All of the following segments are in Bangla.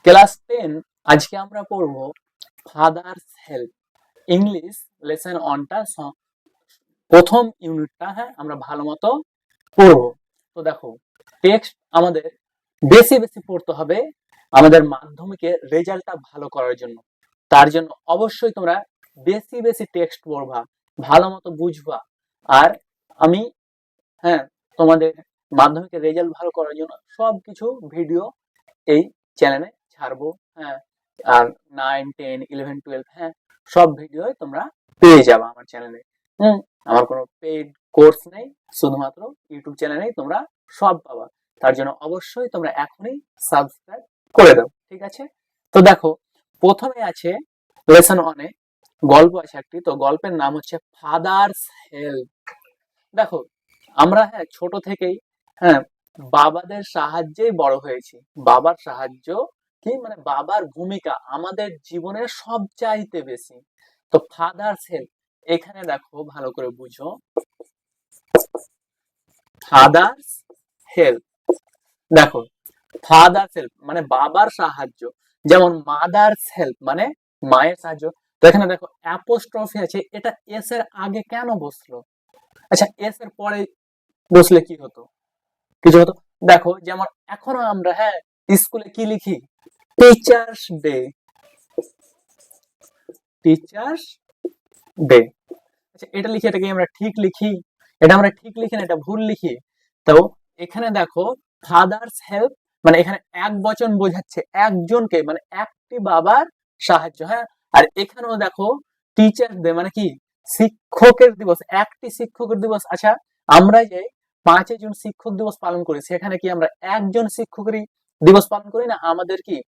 ক্লাস 10 আজকে আমরা পড়বো ফাদার্স হেল্প ইংলিশ লেসন অনটা প্রথম ইউনিটটা। হ্যাঁ, আমরা ভালো মতো পড়বো। তো দেখো, টেক্সট আমাদের বেশি বেশি পড়তে হবে আমাদের মাধ্যমিকের রেজাল্টটা ভালো করার জন্য। তার জন্য অবশ্যই তোমরা বেশি বেশি টেক্সট পড়বা, ভালো মতো বুঝবা। আর আমি, হ্যাঁ, তোমাদের মাধ্যমিকের রেজাল্ট ভালো করার জন্য সবকিছু ভিডিও এই চ্যানেলে ছাড়বো। হ্যাঁ, আর 9, 10, 11, 12, হ্যাঁ, সব ভিডিও তোমরা পেয়ে যাবে আমার চ্যানেলে। আমার কোনো পেইড কোর্স নেই, শুধুমাত্র ইউটিউব চ্যানেলেই তোমরা সব পাবা। তার জন্য অবশ্যই তোমরা এখনই সাবস্ক্রাইব করে দাও, ঠিক আছে? তো দেখো, প্রথমে আছে লেসন ওয়ানে গল্প আছে একটি। তো গল্পের নাম হচ্ছে ফাদার্স হেল্প। দেখো, আমরা, হ্যাঁ, ছোট থেকেই, হ্যাঁ, বাবাদের সাহায্যেই বড় হয়েছি। বাবার সাহায্য কি, মানে বাবার ভূমিকা আমাদের জীবনের সবচাইতে বেশি। তো ফাদার্স হেল্প, এখানে দেখো ভালো করে বুঝো, ফাদার্স হেল্প। দেখো, ফাদার্স হেল্প মানে বাবার সাহায্য, যেমন মাদার্স হেল্প মানে মায়ের সাহায্য। তো এখানে দেখো অ্যাপোস্ট্রফি আছে, এটা এস এর আগে কেন বসলো? আচ্ছা, এস এর পরে বসলে কি হতো? কিছু হতো। দেখো, যেমন এখনো আমরা, হ্যাঁ, স্কুলে কি লিখি? Teachers day, teachers day. আচ্ছা, এটা লিখি, এটাকে আমরা ঠিক লিখি? এটা আমরা ঠিক লিখি না, এটা ভুল লিখি। তো এখানে দেখো ফাদার্স হেল্প মানে এখানে এক বচন বোঝাচ্ছে একজনকে, মানে একটি বাবার সাহায্য। হ্যাঁ, আর এখানেও দেখো টিচার্স ডে মানে কি, শিক্ষকের দিবস, একটি শিক্ষকের দিবস। আচ্ছা, আমরা যে 5 জুন শিক্ষক দিবস পালন করি, সেখানে কি আমরা একজন শিক্ষকেরই দিবস পালন করি না? আমাদের কি,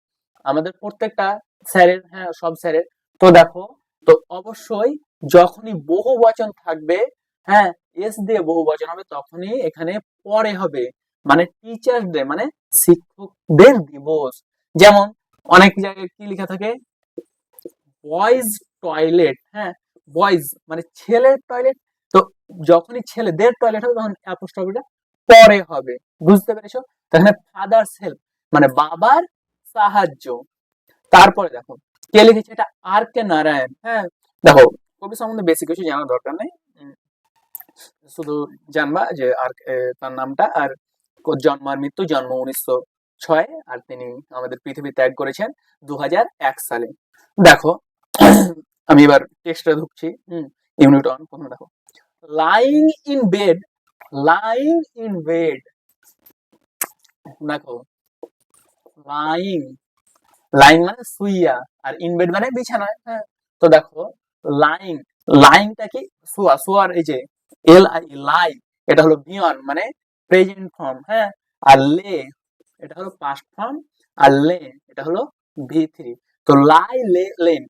আমাদের প্রত্যেকটা স্যারের, হ্যাঁ, সব স্যারের। তো দেখো, তো অবশ্যই যখনই বহু বচন থাকবে, হ্যাঁ, এস দিয়ে বহু বচন হবে, তখনই এখানে পরে হবে, মানে টিচার্স ডে মানে শিক্ষকদের দিবস। যেমন অনেক জায়গায় কি লেখা থাকে, বয়েজ টয়লেট। হ্যাঁ, বয়েজ মানে ছেলের টয়লেট। তো যখনই ছেলেদের টয়লেট হবে তখন অ্যাপোস্ট্রফিটা পরে হবে। বুঝতে পেরেছো? তাহলে ফাদার্স হেল্প মানে বাবার সাহায্য। তারপরে দেখো কে লিখেছে, এটা আর কে নারায়ণ। হ্যাঁ, দেখো, কবি সম্বন্ধে বেশি কিছু জানার দরকার নেই, শুধু জানবা যে আর তার নামটা, আর জন্ম আর মৃত্যু, জন্ম 1906, আর তিনি আমাদের পৃথিবী ত্যাগ করেছেন 2001 সালে। দেখো, আমি এবার টেক্সটে ঢুকছি। ইউনিট 1 প্রথমে দেখো, lying in bed, lying in bed. দেখো, লাইং, লাইং মানে শুইয়া, আর ইন বেড মানে বিছানায়। হ্যাঁ, তো দেখো লাইং, লাইংটা কি, শোয়া, শোয়ার এই যে এল আই, লাই, এটা হলো ভিওয়ান মানে প্রেজেন্ট ফর্ম। হ্যাঁ, আর লে এটা হলো পাস্ট ফর্ম, আর লে এটা হলো ভি3। তো লাই, লে, লেন,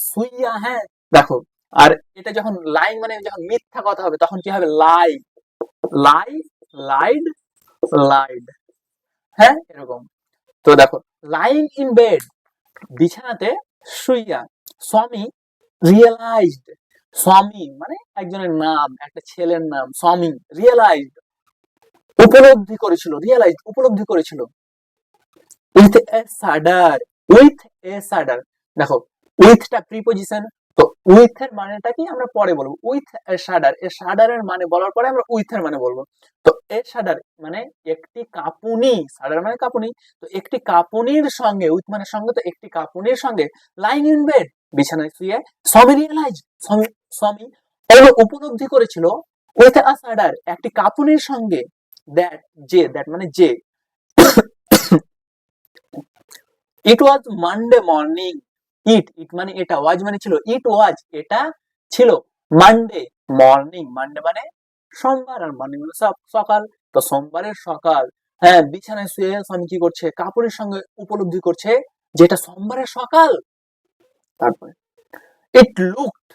শুইয়া। হ্যাঁ, দেখো, আর এটা যখন লাইং মানে যখন মিথ্যা কথা হবে তখন কি হবে? লাই, লাই, লাইড, লাইড। হ্যাঁ, এরকম। তো দেখো, লাইং ইন বেড বিছানাতে শুইয়া, স্বামী রিয়েলাইজড, স্বামী মানে একজনের নাম, একটা ছেলের নাম স্বামী, রিয়েলাইজড উপলব্ধি করেছিল, রিয়েলাইজড উপলব্ধি করেছিল, উইথ এ সাডার, উইথ এ সাডার। দেখো, উইথটা প্রিপোজিশন, তো উইথ এর মানেটা কি আমরা পরে বলবো। উইথ এ সাডার, এ সাডারের মানে বলার পরে আমরা উইথ এর মানে বলবো। তো এ সাডার মানে একটি কাঁপুনি, সাডার মানে কাঁপুনি। তো একটি কাঁপুনির সঙ্গে, উইথ মানে সঙ্গে, তো একটি কাঁপুনির সঙ্গে লাইং ইন বেড বিছানায় শুয়ে স্বামী রিয়েলাইজ, স্বামী, স্বামী উপলব্ধি করেছিল, উইথ আ সাডার একটি কাঁপুনির সঙ্গে, দ্যাট যে, দ্যাট মানে যে, ইট ওয়াজ মানডে মর্নিং। ইট, ইট মানে এটা, ওয়াজ মানে ছিল, ইট ওয়াজ এটা ছিল, মানডে মর্নিং, মানডে মানে সোমবার, আর মর্নিং মানে সকাল। তো সোমবারের সকাল, হ্যাঁ, বিছানায় শুয়ে স্বামী কি করছে? কাপড়ের সঙ্গে উপলব্ধি করছে যেটা সোমবারের সকাল। তারপরে ইট লুকড,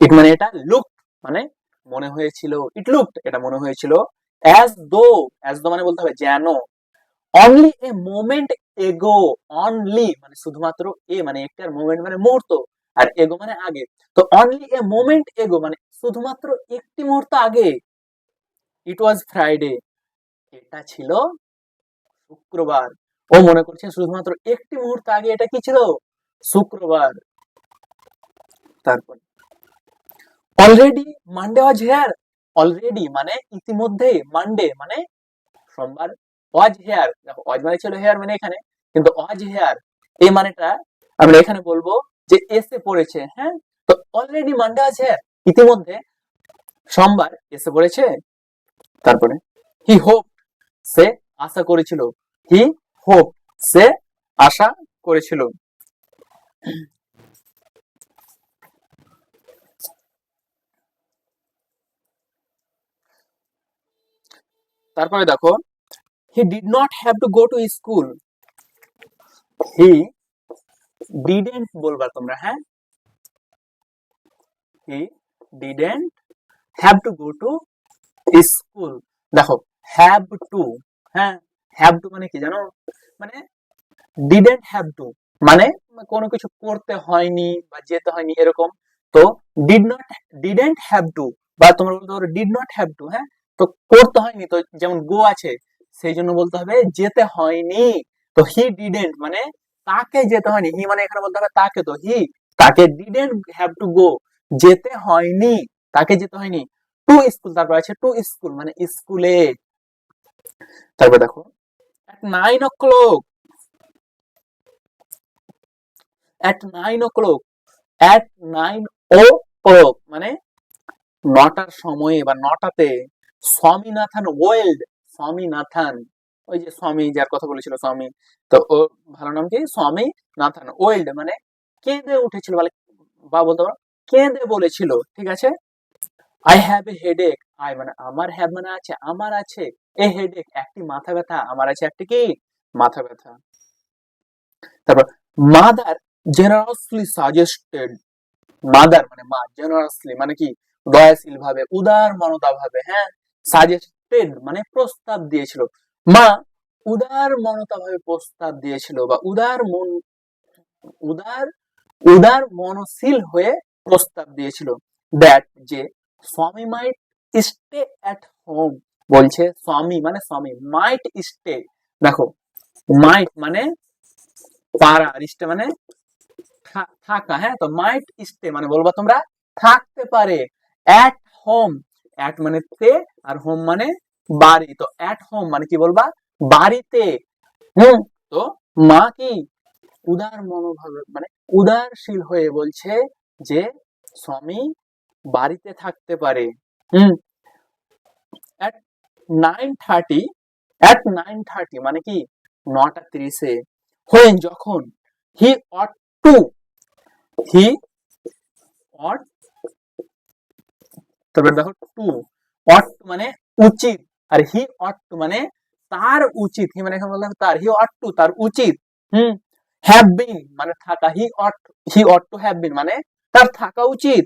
ইট মানে এটা, লুকড মানে মনে হয়েছিল, ইট লুকড এটা মনে হয়েছিল, অ্যাজ দো, অ্যাজ দো মানে বলতে হবে যেন, অনলি এ মোমেন্ট এগো, অনলি মানে শুধুমাত্র, এ মানে একটা, আর মোমেন্ট মানে মুহূর্ত, আর এগো মানে আগে। তো অনলি এ মোমেন্ট এগো মানে শুধুমাত্র একটি মুহূর্ত আগে, ইট ওয়াজ ফ্রাইডে এটা ছিল শুক্রবার। ও মনে করছে শুধুমাত্র একটি মুহূর্ত আগে এটা কি ছিল, শুক্রবার। তারপর অলরেডি মানডে ওয়াজ হেয়ার, অলরেডি মানে ইতিমধ্যে, মানডে মানে সোমবার, ওয়াজ হেয়ার, দেখো ওয়াজ মানে ছিল হেয়ার মানে এখানে, কিন্তু ওয়াজ হেয়ার এই মানেটা আমরা এখানে বলবো যে এসে পড়েছে। হ্যাঁ, তো অলরেডি মানডে ওয়াজ হেয়ার, ইতিমধ্যে সোমবার এসে পড়েছে। তারপরে হি হোপ, সে আশা করেছিল, হি হোপ সে আশা করেছিল। তারপরে দেখো he did not have to go to school, he didn't বলবা তোমরা, হ্যাঁ, he didn't have to go to school. দেখো হ্যাভ টু, হ্যাঁ, হ্যাভ টু মানে কি জানো, মানে ডিডেন্ট হ্যাভ টু মানে কোনো কিছু করতে হয়নি বা যেতে হয়নি এরকম। তো ডিডেন্ট হ্যাভ টু, বা তোমরা বলতে পারো ডিড নট হ্যাভ টু, হ্যাঁ, তো করতে হয়নি, তো যেমন গো আছে সেই জন্য বলতে হবে যেতে হয়নি। তো হি ডিডেন্ট মানে তাকে যেতে হয়নি, হি মানে এখানে বলতে হবে তাকে, তো হি তাকে ডিডেন্ট হ্যাভ টু গো যেতে হয়নি, তাকে যেতে হয়নি টু স্কুল। তারপর আছে টু স্কুল মানে স্কুলে। তারপর দেখো at 9 o'clock, at 9 o'clock, at 9 o'clock মানে নটার সময়ে বা নটাতে স্বামীনাথন ওয়েল্ড, স্বামীনাথন ওই যে স্বামী যার কথা বলেছিল স্বামী, তো ও ভালো নাম কি স্বামীনাথন ওয়েল্ড মানে কেঁদে উঠেছিল, বলে বা বলতে পারো কেঁদে বলেছিল, ঠিক আছে। I have a headache, I মানে আমার, হ্যাভ মানে আছে, আমার আছে, এ হেডেক একটি মাথা ব্যথা, আমার আছে একটি কি মাথা ব্যথা। তারপর মাদার জেনারসলি সাজেস্টেড, মাদার মানে মা, জেনারসলি মানে কি দয়াশীল ভাবে, উদার মনতা ভাবে, হ্যাঁ, সাজেস্টেড মানে প্রস্তাব দিয়েছিল, মা উদার মনতা ভাবে প্রস্তাব দিয়েছিল বা উদার মন, উদার উদার মনশীল হয়ে প্রস্তাব দিয়েছিল, দ্যাট যে স্বামী মাইট স্টে অ্যাট হোম, বলছে স্বামী মানে স্বামী, মাইট স্টে, দেখো মাইট মানে পারা, আর স্টে মানে থাকা, হ্যাঁ, তো মাইট স্টে মানে বলবা তোমরা থাকতে পারে, অ্যাট হোম, অ্যাট মানে তে আর হোম মানে বাড়ি, তো অ্যাট হোম মানে কি বলবা বাড়িতে। হুম, তো মা কি উদার মনোভাবে মানে উদারশীল হয়ে বলছে যে স্বামী বাড়িতে থাকতে পারে। হুম, অ্যাট 9:30, অ্যাট 9:30 মানে কি 9:30-এ, হোয়েন যখন, হি অট টু, হি অট, তারপরে দেখো টু, অট মানে উচিত, আর হি অট টু মানে তার উচিত, হি মানে এখানে বললাম তার, হি অট টু তার উচিত। হুম, হ্যাভ বিন মানে থাকা, হি অট টু হ্যাভ বিন মানে তার থাকা উচিত।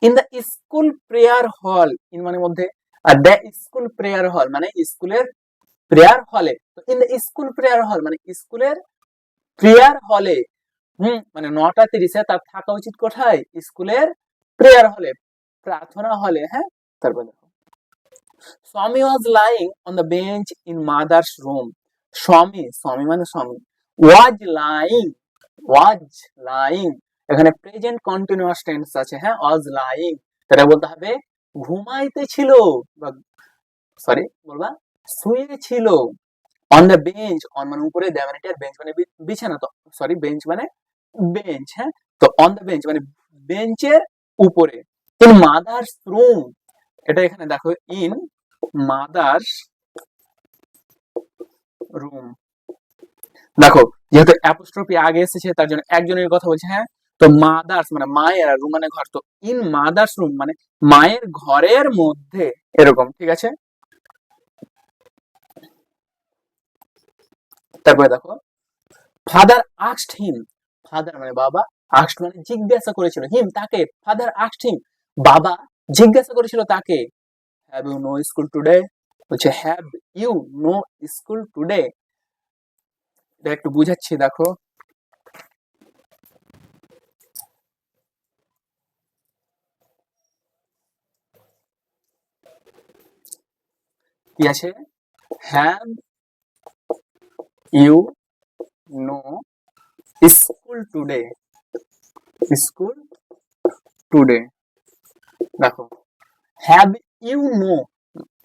ইন দ্য স্কুল প্রেয়ার হল, ইন মানে মধ্যে, আর দ্য স্কুল প্রেয়ার হল মানে স্কুলের প্রেয়ার হলে, তো ইন দ্য স্কুল প্রেয়ার হল মানে স্কুলের প্রেয়ার হলে। হুম, মানে 9:30-এ তার থাকা উচিত কোথায়, স্কুলের প্রেয়ার হলে, প্রার্থনা হলে, হ্যাঁ। তারপর দেখো স্বামী was lying on the bench in mother's room, স্বামী মানে স্বামী, ওয়াজ লাইং, ওয়াজ লাইং এখানে প্রেজেন্ট কন্টিনিউয়াস টেন্স আছে, হ্যাঁ, ওয়াজ লাইং এটা বলতে হবে ঘুমাইতেছিল বা সরি বলবা শুয়েছিল, অন দ্য বেঞ্চ, অন মানে উপরে, দ্য মানে বেঞ্চ মানে বিছানা, তো সরি বেঞ্চ মানে বেঞ্চ, হ্যাঁ, তো অন দ্য বেঞ্চ মানে বেঞ্চের উপরে, ইন মাদার্স রুম, এটা এখানে দেখো ইন মাদার্স রুম, দেখো যেহেতু অ্যাপোস্ট্রফি আগে এসেছে তার জন্য একজনের কথা বলছে, হ্যাঁ, তো মাদার্স মানে মায়ের, আর রুম মানে ঘর, তো ইন মাদার্স রুম মানে মায়ের ঘরের মধ্যে, এরকম, ঠিক আছে। তারপরে দেখো ফাদার আস্কড হিম, ফাদার মানে বাবা, আস্কড মানে জিজ্ঞাসা করেছিল, হিম তাকে, ফাদার আস্কড হিম বাবা জিজ্ঞাসা করেছিল তাকে, have you no school today, বলছে have you no school today, এটা একটু বুঝাচ্ছি দেখো, কি আছে, have you no school today, school today. দেখো হ্যাভ ইউ নো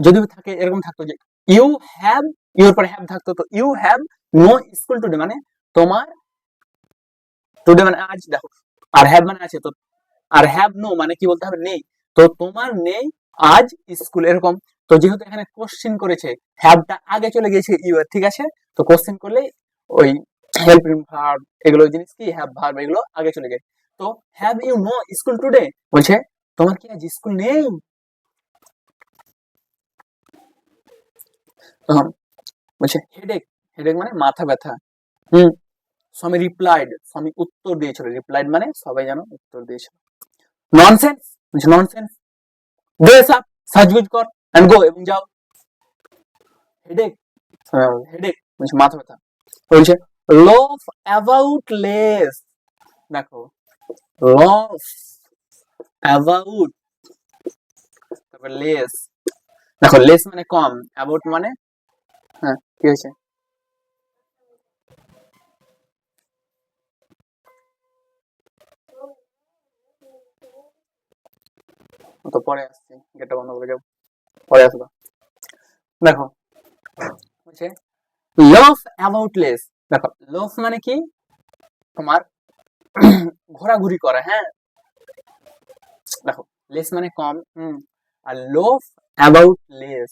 যদি থাকে এরকম থাকতো যে ইউ হ্যাভ, ইউর পরে হ্যাভ থাকতো, তো you have no school today মানে তোমার টুডে মানে আজ, দেখো আর হ্যাভ মানে আছে, তো আর হ্যাভ নো মানে কি বলতে হবে নেই, তো তোমার নেই আজ স্কুল এরকম। তো যেহেতু এখানে কোশ্চেন করেছে, হ্যাভটা আগে চলে গেছে ইউ এর, ঠিক আছে, তো কোশ্চেন করলে ওই হেল্পিং ভার্ব এগুলো জিনিস কি হ্যাভ ভার্ব এগুলো আগে চলে যায়। তো have you no school today বলছে তোমার কি আজ স্কুল নেই। তখন বলছে হেডেক, হেডেক মানে মাথা ব্যথা। হুম, স্বামী রিপ্লাইড, স্বামী উত্তর দিয়েছিল, রিপ্লাইড মানে সবাই জানো উত্তর দিয়েছিল। ননসেন্স বলছে ননসেন্স, ড্রেস আপ সাজগুজ কর এন্ড গো এবং যাও। হেডেক, হেডেক বলছে মাথা ব্যথা। বলছে লফ অ্যাবাউট লেস, দেখো লফ অ্যাবাউট, তারপর লেস, দেখো লেস মানে কম, অ্যাবাউট মানে হ্যাঁ কি হয়েছে, তো পরে আসছি, গেটটা বন্ধ করে যাও, পরে আসবা। দেখো বলছে লভ অ্যাবাউট লেস, দেখো লভ মানে কি তোমার ঘোরাঘুরি করা, হ্যাঁ দেখো লেস মানে কম, আর লোভ অ্যাবাউট লেস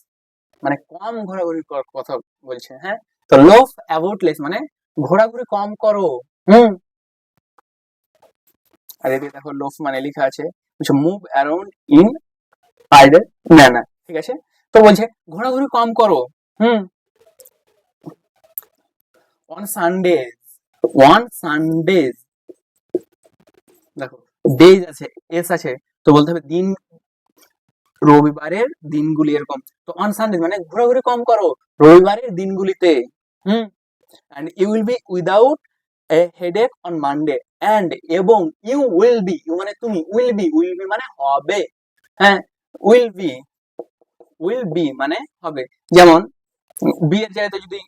মানে কম ঘোরাঘুরি করার কথা বলছে, হ্যাঁ তো লোভ অ্যাবাউট লেস মানে ঘোরাঘুরি কম করো। হুম, আর এদিকে দেখো লোভ মানে লেখা আছে বলছে move around in idol manner, ঠিক আছে, তো বলছে ঘোরাঘুরি কম করো। হুম, অন সানডেজ, অন সানডেজ, দেখো ডেজ আছে এস আছে, তো বলতে হবে দিন, রবিবারের দিনগুলি এরকম, তো অন সানডে মানে ঘোরাঘুরি কম করো রবিবারের দিনগুলিতে। হুম, and you will be without a headache on Monday and এবং you will be, you মানে তুমি, will be মানে হবে, হ্যাঁ will be মানে হবে, যেমন বি এর জায়গাতে যদি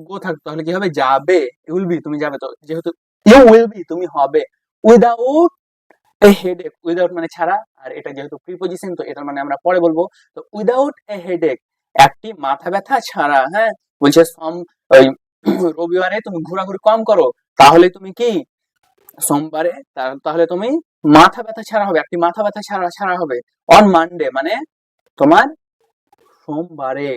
গো থাকতো তাহলে কি হবে যাবে, will be তুমি যাবে, তো যেহেতু you will be তুমি হবে, উইদাউট এ হেডেক, উইদাউট মানে ছাড়া, আর এটা যেহেতু প্রিপোজিশন তো এটার মানে আমরা পরে বলবো, তো উইদাউট এ হেডেক একটি মাথা ব্যথা ছাড়া, হ্যাঁ বলছে ওই রবিবারে তুমি ঘোরাঘুরি কম করো তাহলে তুমি কি সোমবারে তাহলে তুমি মাথা ব্যথা ছাড়া হবে, একটি মাথা ব্যথা ছাড়া ছাড়া হবে। অন মানডে মানে তোমার সোমবারে,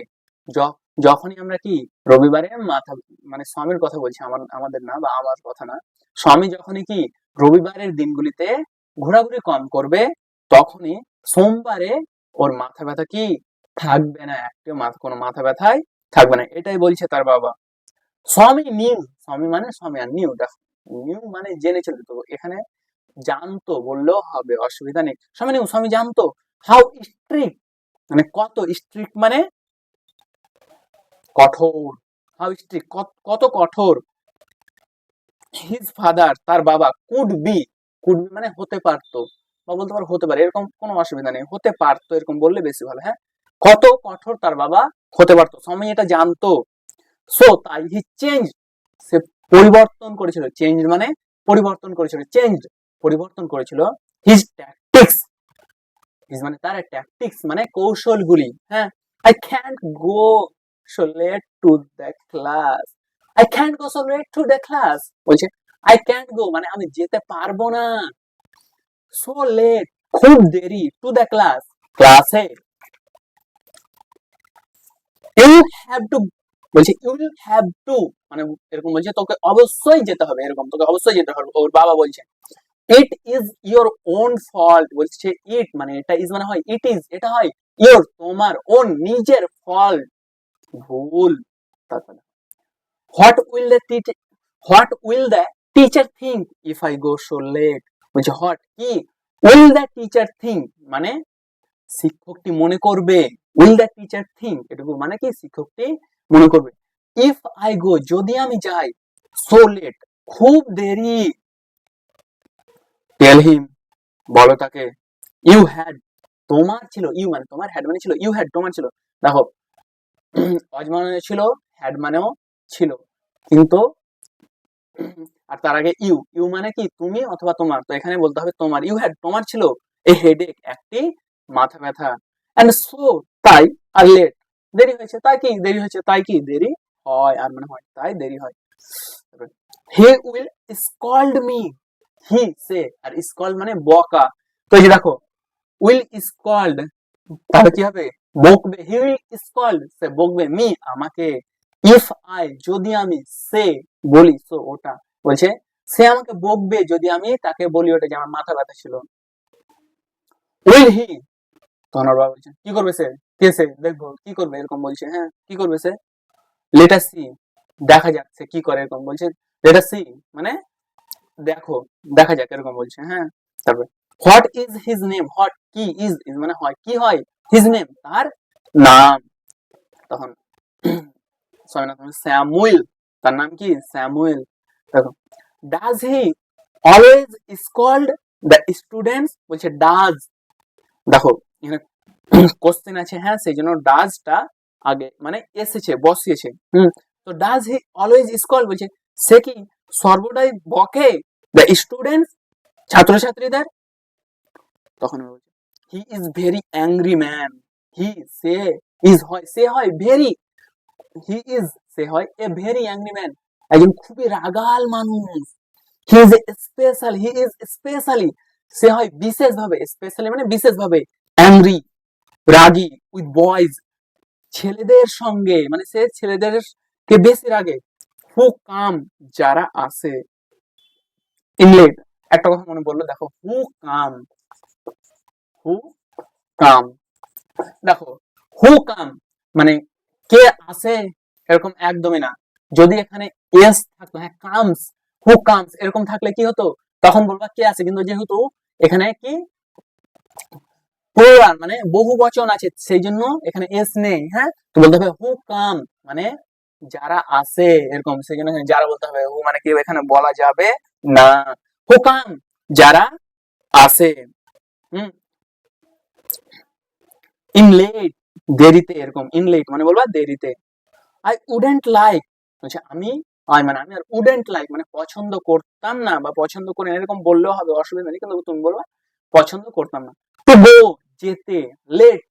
যখনই আমরা কি রবিবারে মাথা মানে স্বামীর কথা বলছি, আমাদের না বা আমার কথা না, স্বামী যখনই কি রবিবারের দিনগুলিতে ঘোরাঘুরি কম করবে তখনই সোমবারে ওর মাথা ব্যথা কি থাকবে না, একটিও কোনো মাথা ব্যথায় থাকবে না, এটাই বলছে তার বাবা। স্বামী নিউ, স্বামী মানে স্বামী আর নিউ, দেখো নিউ মানে জেনেছিল, তো এখানে জানতো বললেও হবে, অসুবিধা নেই, স্বামী নিউ স্বামী জানতো, হাউ স্ট্রিক্ট মানে কত, স্ট্রিক্ট মানে কঠোর, হাউ স্ট্রিক্ট কত কঠোর, হিজ ফাদার তার বাবা, কুড বি মানে হতে পারতো, বা বলতে পারো হতে পারে, এরকম কোনো অসুবিধা নেই, হতে পারতো এরকম বললে বেশি ভালো, হ্যাঁ কত কঠোর তার বাবা হতে পারতো, স্বামী এটা জানতো। সো তাই হি চেঞ্জ, সে পরিবর্তন করেছিল, চেঞ্জ মানে পরিবর্তন করেছিল, চেঞ্জ পরিবর্তন করেছিল হিজ ট্যাকটিক্স, হিজ মানে তার ট্যাকটিক্স মানে কৌশলগুলি, হ্যাঁ I can't go so late to the class, I can't go so late to the class, বলছে আই ক্যান্ট গো মানে আমি যেতে পারবো না, সো লেট খুব দেরি, টু দ্য ক্লাস ক্লাসে, ইউ হ্যাভ টু বলছে ইউ উইল হ্যাভ টু মানে এরকম বলছে তোকে অবশ্যই যেতে হবে, এরকম তোকে অবশ্যই যেতে হবে, ওর বাবা বলছে it is your own fault, বলছে ইট মানে এটা, ইজ মানে হয় ইট ইজ, এটা হয় ইয়োর তোমার, ওন নিজের, ফল্ট ভুল, তারপরে what will the teacher think if I go so late, বলছে হোয়াট কি, উইল দ্য টিচার থিঙ্ক মানে শিক্ষকটি মনে করবে, উইল দ্য টিচার থিঙ্ক এটুকু মানে কি শিক্ষকটি মনে করবে, ইফ আই গো যদি আমি যাই, সো লেট খুব দেরি, টেল হিম বলো তাকে, ইউ হ্যাড তোমার ছিল, ইউ মানে তোমার, হ্যাড মানে ছিল, ইউ হ্যাড তোমার ছিল, দেখো ওয়াজ মানে ছিল, হ্যাড মানেও ছিল, কিন্তু আর তার আগে ইউ, ইউ মানে কি তুমি অথবা তোমার, তো এখানে বলতে হবে তোমার। ইউ হ্যাড, তোমার ছিল এ হেডেক, একটি মাথা ব্যথা, এন্ড সো, তাই, আর লেট, দেরি হয়েছে, তাই কি দেরি হয়েছে, তাই কি দেরি হয়, আর মানে হয়, তাই দেরি হয়। He will scold me, he say, আর স্কল্ড মানে বকা। তো এই যে দেখো উইল স্কল্ড, তাহলে কি হবে বকবে, হি উইল স্কল্ড, সে বকবে, মি আমাকে, ইফ আই যদি আমি, সে বলি, সো ওটা, বলছে সে আমাকে বকবে যদি আমি তাকে বলি ওটা যে আমার মাথা ব্যথা ছিল। উইল হি, তখন ওর বাবা বলছে কি করবে সে, কে সে, দেখবো কি করবে, এরকম বলছে, হ্যাঁ কি করবে সে, লেট আস সি, দেখা যাক সে কি করে, এরকম বলছে, লেট আস সি মানে দেখো, দেখা যাক, এরকম বলছে, হ্যাঁ। তারপরে what is his name, what কি, ইজ ইজ মানে হয়, কি হয়, হিজ নেম তার নাম, তখন স্যামুয়েল, তার নাম কি স্যামুয়েল। দেখো does he always scold the students, বলছে ডাজ, দেখো এখানে কোশ্চেন আছে, হ্যাঁ সেই জন্য ডাজটা আগে মানে এসেছে, বসিয়েছে। তো ডাজ হি অলওয়েজ স্কল্ড, বলছে সে কি সর্বদাই বকে দ্য স্টুডেন্টস, ছাত্রছাত্রীদের, তখন বলছে he is very angry man, he say, is হয় সে হয়, ভেরি, হি ইজ সে হয় এ ভেরি অ্যাংরি ম্যান, একজন খুবই রাগাল মানুষ। He is special, he is specially, সে হয় বিশেষভাবে, স্পেশালি মানে বিশেষভাবে, অ্যাংরি রাগী, উইথ বয়েজ ছেলেদের সঙ্গে, মানে সে ছেলেদের কে বেশি রাগে, হু কাম যারা আসে, ইংলেট, একটা কথা মনে পড়লো, দেখো হু কাম, হু কাম, দেখো হু কাম মানে কে আসে, এরকম একদমই না। যদি এখানে এস থাকতো, হ্যাঁ কামস, হু কামস এরকম থাকলে কি হতো, তখন বলবা কে আসে, কিন্তু যেহেতু এখানে কি প্লুরাল মানে বহু বচন আছে, সেই জন্য এখানে এস নেই, হ্যাঁ তো বলতে হবে হু কাম মানে যারা আসে, এরকম, সেই জন্য এখানে যারা বলতে হবে, হু মানে কি এখানে বলা যাবে না, হু কাম যারা আসে। হুম, ইন লেট দেরিতে, এরকম ইন লেট মানে বলবা দেরিতে। আই উডেন্ট লাইক, বলছে আমি, আই মানে আমি, আর উডেন্ট লাইক মানে পছন্দ করতাম না বা পছন্দ করে না, এরকম বললেও হবে, অসুবিধা নেই, কিন্তু তুমি বলবা পছন্দ করতাম না। টু গো যেতে, লেট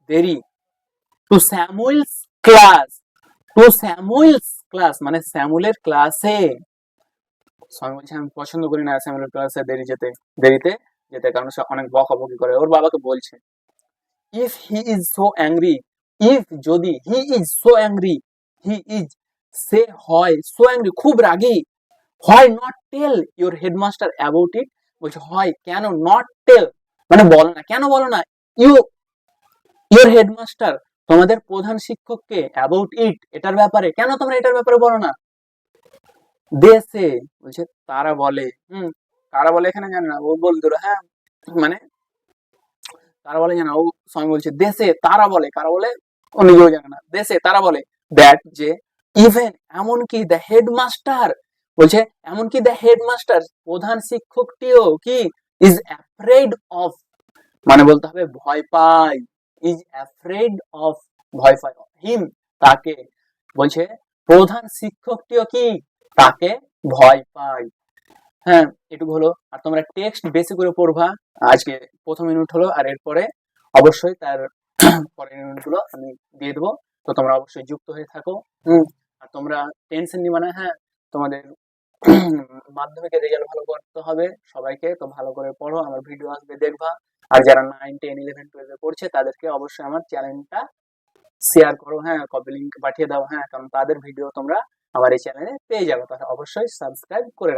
দেরি, to Samuel's class, to Samuel's class মানে স্যামুয়েলের ক্লাসে, স্বামী বলছে আমি পছন্দ করি না স্যামুয়েলের ক্লাসে দেরি যেতে, দেরিতে যেতে, কারণ সে অনেক বকাবকি করে, ওর বাবাকে বলছে। If he is so angry, if যদি, he is so angry, he is সে হয়, সো অ্যাংরি খুব রাগী, হয় not tell your headmaster about it, বলছে হয় কেন, নট টেল মানে বলো না, কেন বলো না, ইউ ইউর হেডমাস্টার তোমাদের প্রধান শিক্ষককে, অ্যাবাউট ইট এটার ব্যাপারে, কেন তোমরা এটার ব্যাপারে বলো না, দেশে বলছে তারা বলে, তারা বলে এখানে জানে না, ও বলতো হ্যাঁ মানে তারা বলে জানা, ও স্বামী বলছে দেশে তারা বলে, কারা বলে ও নিজেও জানে না, দেশে তারা বলে দ্যাট যে, ইভেন এমনকি দ্য হেডমাস্টার, বলছে এমনকি দ্য হেডমাস্টার প্রধান শিক্ষকটিও কি, ইজ অ্যাফ্রেড অফ মানে বলতে হবে ভয় পায়, ইজ অ্যাফ্রেড অফ ভয় পায়, হিম তাকে, বলছে প্রধান শিক্ষকটিও কি তাকে ভয় পায়। হ্যাঁ এটুকু হলো, আর তোমরা টেক্সট বেশি করে পড়বা, আজকে প্রথম ইউনিট হলো, আর এরপরে অবশ্যই তার পরের ইউনিট গুলো আমি দিয়ে দেবো, তো তোমরা অবশ্যই যুক্ত হয়ে থাকো। আর তোমরা টেনশন নিবা না, হ্যাঁ তোমাদের মাধ্যমিকের রেজাল্ট ভালো করতে হবে সবাইকে, তো ভালো করে পড়ো, আমার ভিডিও আসবে দেখবা, আর যারা 9, 10, 11, 12 পড়ছে তাদেরকে অবশ্যই আমার চ্যানেলটা শেয়ার করো, হ্যাঁ কপি লিংক পাঠিয়ে দাও, হ্যাঁ কারণ তাদের ভিডিও তোমরা আমার এই চ্যানেলে পেয়ে যাবে, তাহলে অবশ্যই সাবস্ক্রাইব করে